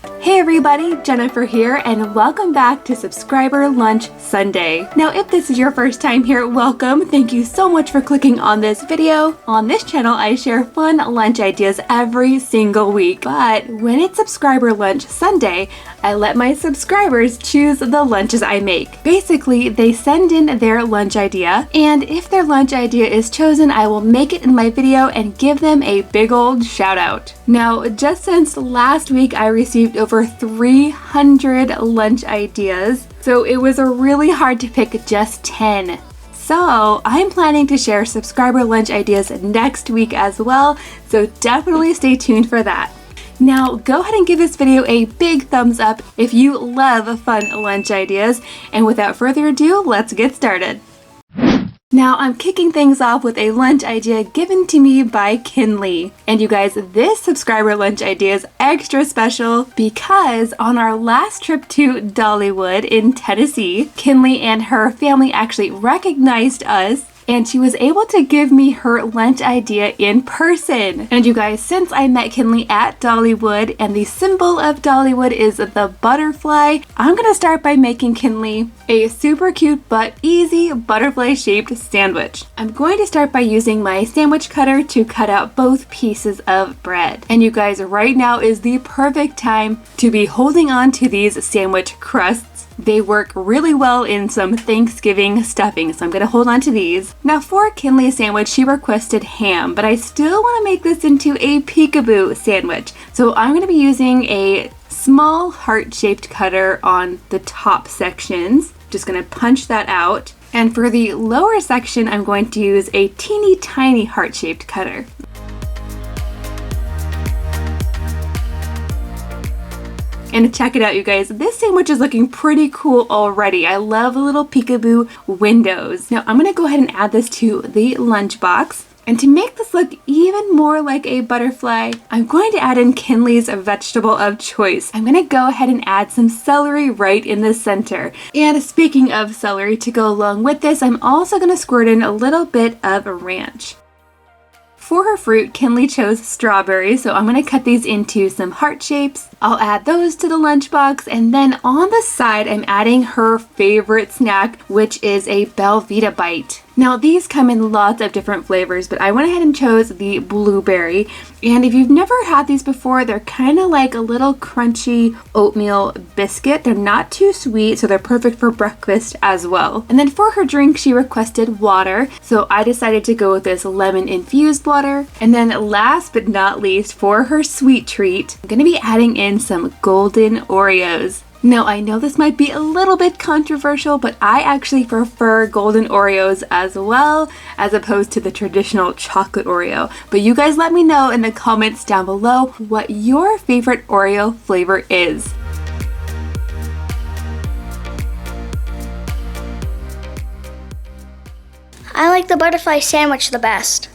Hey everybody, Jennifer here, and welcome back to Subscriber Lunch Sunday. Now, if this is your first time here, welcome. Thank you so much for clicking on this video. On this channel, I share fun lunch ideas every single week. But when it's Subscriber Lunch Sunday, I let my subscribers choose the lunches I make. Basically, they send in their lunch idea, and if their lunch idea is chosen, I will make it in my video and give them a big old shout out. Now, just since last week, I received over 300 lunch ideas, so it was really hard to pick just 10. So I'm planning to share subscriber lunch ideas next week as well, so definitely stay tuned for that. Now, go ahead and give this video a big thumbs up if you love fun lunch ideas, and without further ado, let's get started. Now, I'm kicking things off with a lunch idea given to me by Kinley. And you guys, this subscriber lunch idea is extra special because on our last trip to Dollywood in Tennessee, Kinley and her family actually recognized us, and she was able to give me her lunch idea in person. And you guys, since I met Kinley at Dollywood and the symbol of Dollywood is the butterfly, I'm gonna start by making Kinley a super cute but easy butterfly shaped sandwich. I'm going to start by using my sandwich cutter to cut out both pieces of bread. And you guys, right now is the perfect time to be holding on to these sandwich crusts. They work really well in some Thanksgiving stuffing, so I'm going to hold on to these. Now for Kinley's sandwich, she requested ham, but I still want to make this into a peekaboo sandwich. So I'm going to be using a small heart-shaped cutter on the top sections. Just going to punch that out. And for the lower section, I'm going to use a teeny tiny heart-shaped cutter. And check it out, you guys. This sandwich is looking pretty cool already. I love the little peekaboo windows. Now I'm gonna go ahead and add this to the lunchbox. And to make this look even more like a butterfly, I'm going to add in Kinley's vegetable of choice. I'm gonna go ahead and add some celery right in the center. And speaking of celery, to go along with this, I'm also gonna squirt in a little bit of ranch. For her fruit, Kinley chose strawberries, so I'm going to cut these into some heart shapes. I'll add those to the lunchbox, and then on the side, I'm adding her favorite snack, which is a Blvd bite. Now, these come in lots of different flavors, but I went ahead and chose the blueberry. And if you've never had these before, they're kind of like a little crunchy oatmeal biscuit. They're not too sweet, so they're perfect for breakfast as well. And then for her drink, she requested water, so I decided to go with this lemon-infused water. And then last but not least, for her sweet treat, I'm going to be adding in some golden Oreos. Now, I know this might be a little bit controversial, but I actually prefer golden Oreos as well, as opposed to the traditional chocolate Oreo. But you guys let me know in the comments down below what your favorite Oreo flavor is. I like the butterfly sandwich the best.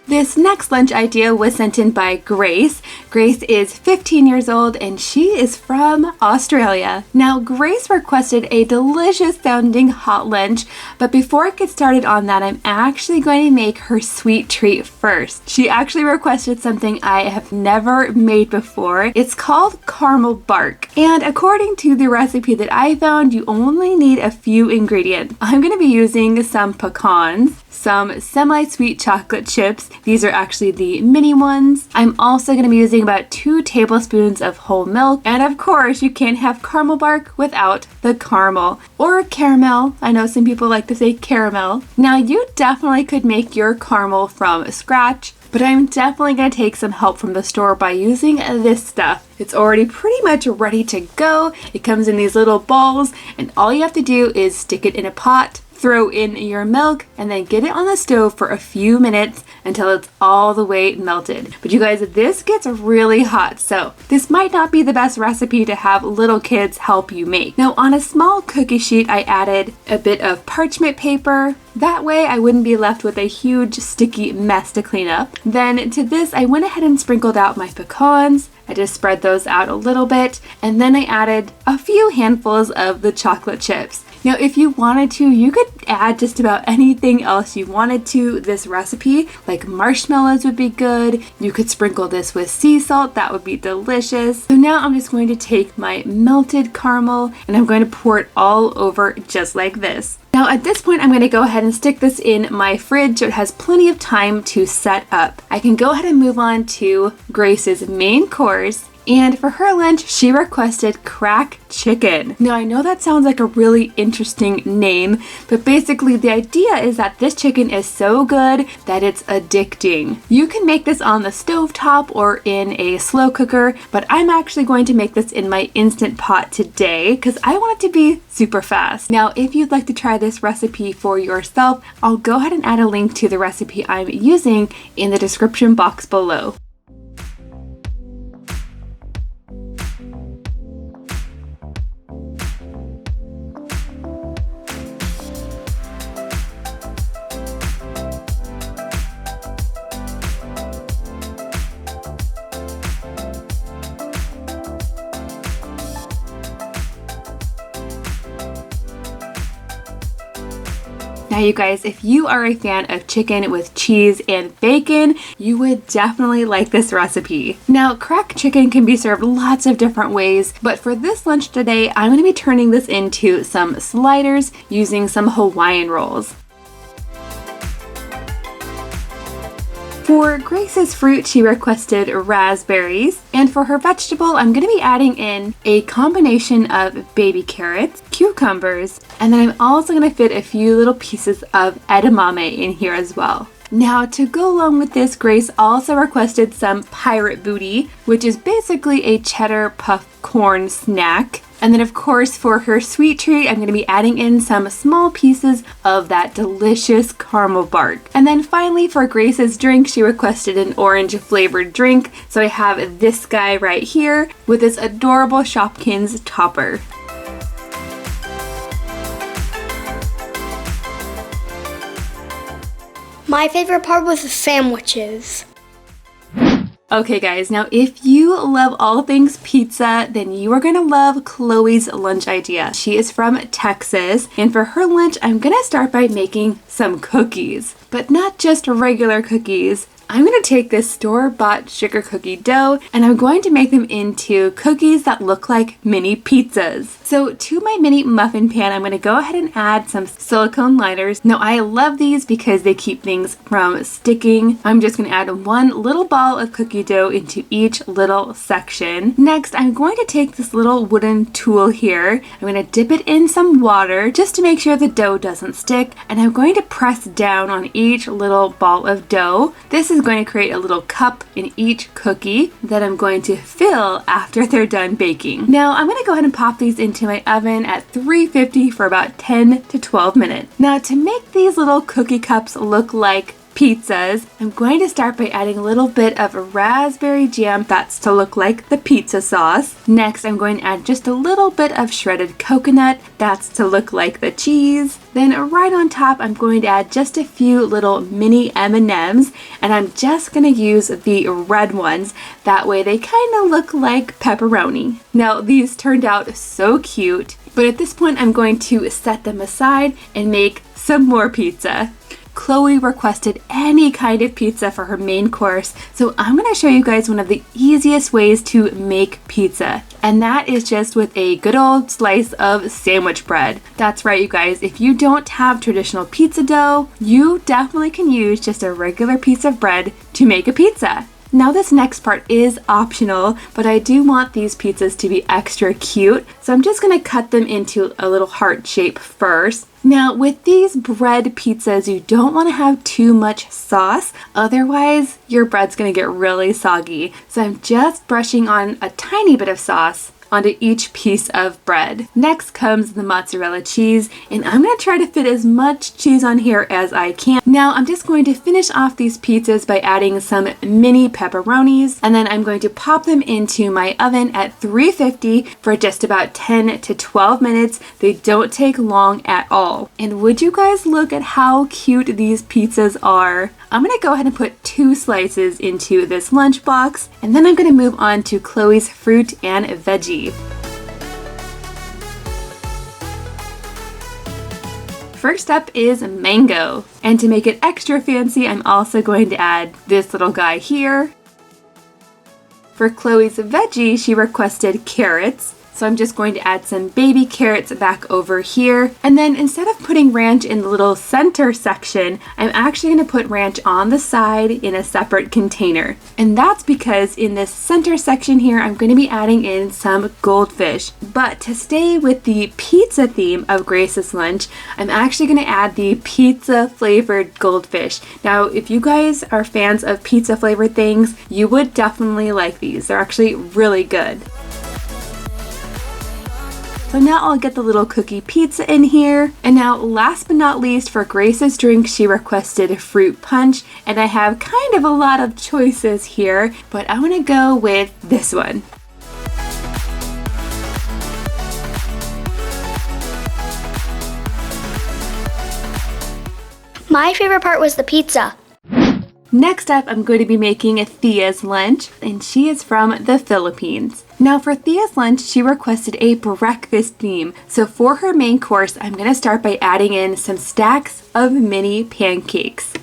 This next lunch idea was sent in by Grace. Grace is 15 years old and she is from Australia. Now, Grace requested a delicious sounding hot lunch, but before I get started on that, I'm actually going to make her sweet treat first. She actually requested something I have never made before. It's called caramel bark, and according to the recipe that I found, you only need a few ingredients. I'm going to be using some pecans, some semi-sweet chocolate chips. These are actually the mini ones. I'm also going to be using about 2 tablespoons of whole milk. And of course, you can't have caramel bark without the caramel or caramel. I know some people like to say caramel. Now, you definitely could make your caramel from scratch, but I'm definitely going to take some help from the store by using this stuff. It's already pretty much ready to go. It comes in these little balls, and all you have to do is stick it in a pot, throw in your milk, and then get it on the stove for a few minutes until it's all the way melted. But you guys, this gets really hot, so this might not be the best recipe to have little kids help you make. Now, on a small cookie sheet, I added a bit of parchment paper. That way I wouldn't be left with a huge sticky mess to clean up. Then to this, I went ahead and sprinkled out my pecans. I just spread those out a little bit, and then I added a few handfuls of the chocolate chips. Now, if you wanted to, you could add just about anything else you wanted to this recipe, like marshmallows would be good. You could sprinkle this with sea salt, that would be delicious. So now I'm just going to take my melted caramel and I'm going to pour it all over just like this. Now at this point, I'm going to go ahead and stick this in my fridge so it has plenty of time to set up. I can go ahead and move on to Grace's main course. And for her lunch, she requested crack chicken. Now, I know that sounds like a really interesting name, but basically the idea is that this chicken is so good that it's addicting. You can make this on the stovetop or in a slow cooker, but I'm actually going to make this in my Instant Pot today because I want it to be super fast. Now, if you'd like to try this recipe for yourself, I'll go ahead and add a link to the recipe I'm using in the description box below. Now you guys, if you are a fan of chicken with cheese and bacon, you would definitely like this recipe. Now, cracked chicken can be served lots of different ways, but for this lunch today, I'm going to be turning this into some sliders using some Hawaiian rolls. For Grace's fruit, she requested raspberries, and for her vegetable, I'm going to be adding in a combination of baby carrots, cucumbers, and then I'm also going to fit a few little pieces of edamame in here as well. Now, to go along with this, Grace also requested some pirate booty, which is basically a cheddar puff corn snack. And then of course for her sweet treat, I'm going to be adding in some small pieces of that delicious caramel bark. And then finally for Grace's drink, she requested an orange flavored drink. So I have this guy right here with this adorable Shopkins topper. My favorite part was the sandwiches. Okay guys, now if you love all things pizza, then you are gonna love Chloe's lunch idea. She is from Texas, and for her lunch, I'm gonna start by making some cookies. But not just regular cookies. I'm going to take this store-bought sugar cookie dough and I'm going to make them into cookies that look like mini pizzas. So to my mini muffin pan, I'm going to go ahead and add some silicone liners. Now I love these because they keep things from sticking. I'm just going to add one little ball of cookie dough into each little section. Next, I'm going to take this little wooden tool here. I'm going to dip it in some water just to make sure the dough doesn't stick, and I'm going to press down on each little ball of dough. This is going to create a little cup in each cookie that I'm going to fill after they're done baking. Now I'm going to go ahead and pop these into my oven at 350 for about 10 to 12 minutes. Now to make these little cookie cups look like pizzas, I'm going to start by adding a little bit of raspberry jam, that's to look like the pizza sauce. Next, I'm going to add just a little bit of shredded coconut, that's to look like the cheese. Then right on top, I'm going to add just a few little mini M&Ms, and I'm just going to use the red ones. That way they kind of look like pepperoni. Now, these turned out so cute, but at this point, I'm going to set them aside and make some more pizza. Chloe requested any kind of pizza for her main course, so I'm going to show you guys one of the easiest ways to make pizza, and that is just with a good old slice of sandwich bread. That's right, you guys, if you don't have traditional pizza dough, you definitely can use just a regular piece of bread to make a pizza. Now this next part is optional, but I do want these pizzas to be extra cute, so I'm just going to cut them into a little heart shape first. Now with these bread pizzas, you don't want to have too much sauce, otherwise your bread's going to get really soggy. So I'm just brushing on a tiny bit of sauce onto each piece of bread. Next comes the mozzarella cheese, and I'm going to try to fit as much cheese on here as I can. Now I'm just going to finish off these pizzas by adding some mini pepperonis, and then I'm going to pop them into my oven at 350 for just about 10 to 12 minutes. They don't take long at all. And would you guys look at how cute these pizzas are? I'm going to go ahead and put 2 slices into this lunchbox, and then I'm going to move on to Chloe's fruit and veggie. first up is mango. And to make it extra fancy, I'm also going to add this little guy here. For Chloe's veggie, she requested carrots. So I'm just going to add some baby carrots back over here. And then instead of putting ranch in the little center section, I'm actually going to put ranch on the side in a separate container. And that's because in this center section here, I'm going to be adding in some goldfish. But to stay with the pizza theme of Grace's lunch, I'm actually going to add the pizza flavored goldfish. Now, if you guys are fans of pizza flavored things, you would definitely like these. They're actually really good. So now I'll get the little cookie pizza in here. And now last but not least, for Grace's drink, she requested fruit punch. And I have kind of a lot of choices here, but I'm gonna go with this one. My favorite part was the pizza. Next up, I'm going to be making Thea's lunch, and she is from the Philippines. Now for Thea's lunch, she requested a breakfast theme. So for her main course, I'm going to start by adding in some stacks of mini pancakes.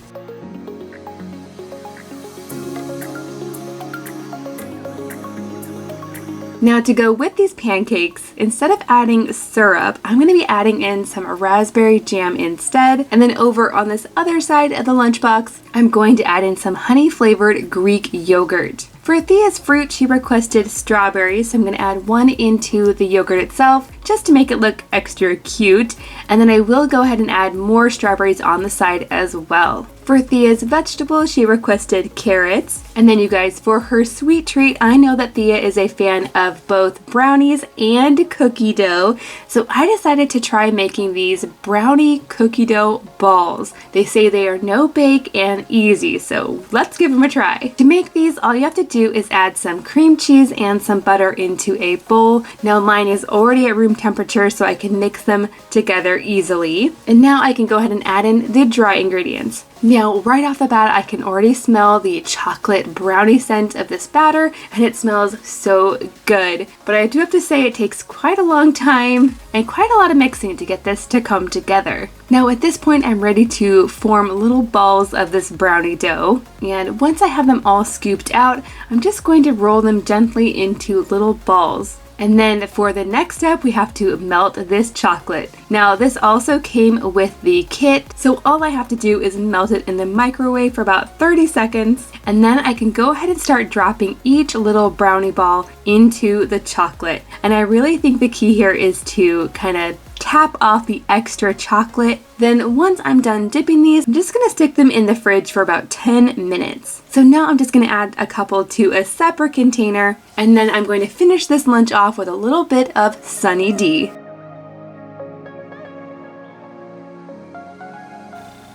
Now to go with these pancakes, instead of adding syrup, I'm going to be adding in some raspberry jam instead. And then over on this other side of the lunchbox, I'm going to add in some honey flavored Greek yogurt. For Thea's fruit, she requested strawberries, so I'm going to add one into the yogurt itself just to make it look extra cute. And then I will go ahead and add more strawberries on the side as well. For Thea's vegetables, she requested carrots. And then you guys, for her sweet treat, I know that Thea is a fan of both brownies and cookie dough. So I decided to try making these brownie cookie dough balls. They say they are no bake and easy, so let's give them a try. To make these, all you have to do is add some cream cheese and some butter into a bowl. Now mine is already at room temperature, so I can mix them together easily. And now I can go ahead and add in the dry ingredients. Now, right off the bat, I can already smell the chocolate brownie scent of this batter, and it smells so good. But I do have to say it takes quite a long time and quite a lot of mixing to get this to come together. Now, at this point, I'm ready to form little balls of this brownie dough. And once I have them all scooped out, I'm just going to roll them gently into little balls. And then for the next step, we have to melt this chocolate. Now this also came with the kit, so all I have to do is melt it in the microwave for about 30 seconds, and then I can go ahead and start dropping each little brownie ball into the chocolate. And I really think the key here is to kind of tap off the extra chocolate. Then once I'm done dipping these, I'm just gonna stick them in the fridge for about 10 minutes. So now I'm just gonna add a couple to a separate container, and then I'm going to finish this lunch off with a little bit of Sunny D.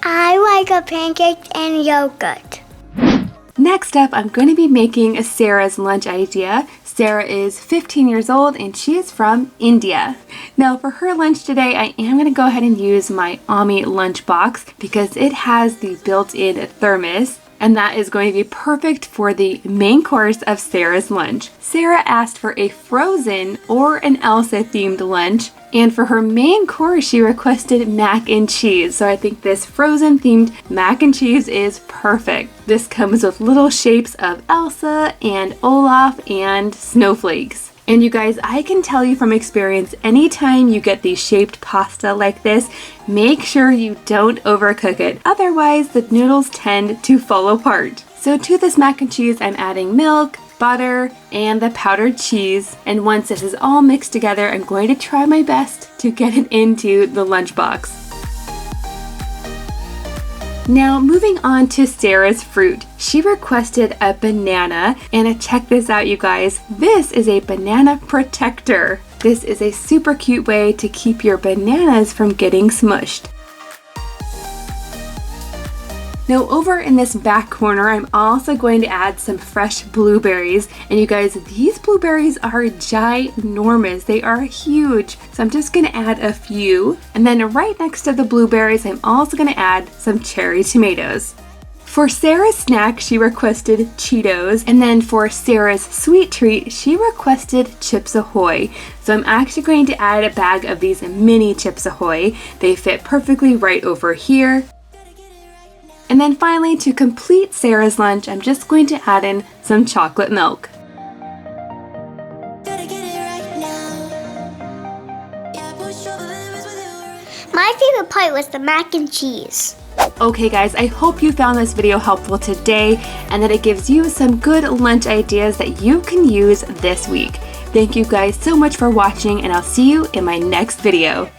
I like a pancake and yogurt. Next up, I'm going to be making Sarah's lunch idea. Sarah is 15 years old and she is from India. Now for her lunch today, I am going to go ahead and use my Ami LUNCHBOX because it has the built-in thermos, and that is going to be perfect for the main course of Sarah's lunch. Sarah asked for a Frozen or an Elsa themed lunch, and for her main course she requested mac and cheese. So I think this Frozen themed mac and cheese is perfect. This comes with little shapes of Elsa and Olaf and snowflakes. And you guys, I can tell you from experience, anytime you get these shaped pasta like this, make sure you don't overcook it. Otherwise, the noodles tend to fall apart. So to this mac and cheese, I'm adding milk, butter, and the powdered cheese. And once this is all mixed together, I'm going to try my best to get it into the lunchbox. Now moving on to Sarah's fruit. She requested a banana, and check this out you guys. This is a banana protector. This is a super cute way to keep your bananas from getting smushed. Now over in this back corner, I'm also going to add some fresh blueberries. And you guys, these blueberries are ginormous. They are huge. So I'm just going to add a few. And then right next to the blueberries, I'm also going to add some cherry tomatoes. For Sarah's snack, she requested Cheetos, and then for Sarah's sweet treat, she requested Chips Ahoy. So I'm actually going to add a bag of these mini Chips Ahoy. They fit perfectly right over here. And then finally, to complete Sarah's lunch, I'm just going to add in some chocolate milk. My favorite part was the mac and cheese. Okay guys, I hope you found this video helpful today and that it gives you some good lunch ideas that you can use this week. Thank you guys so much for watching, and I'll see you in my next video.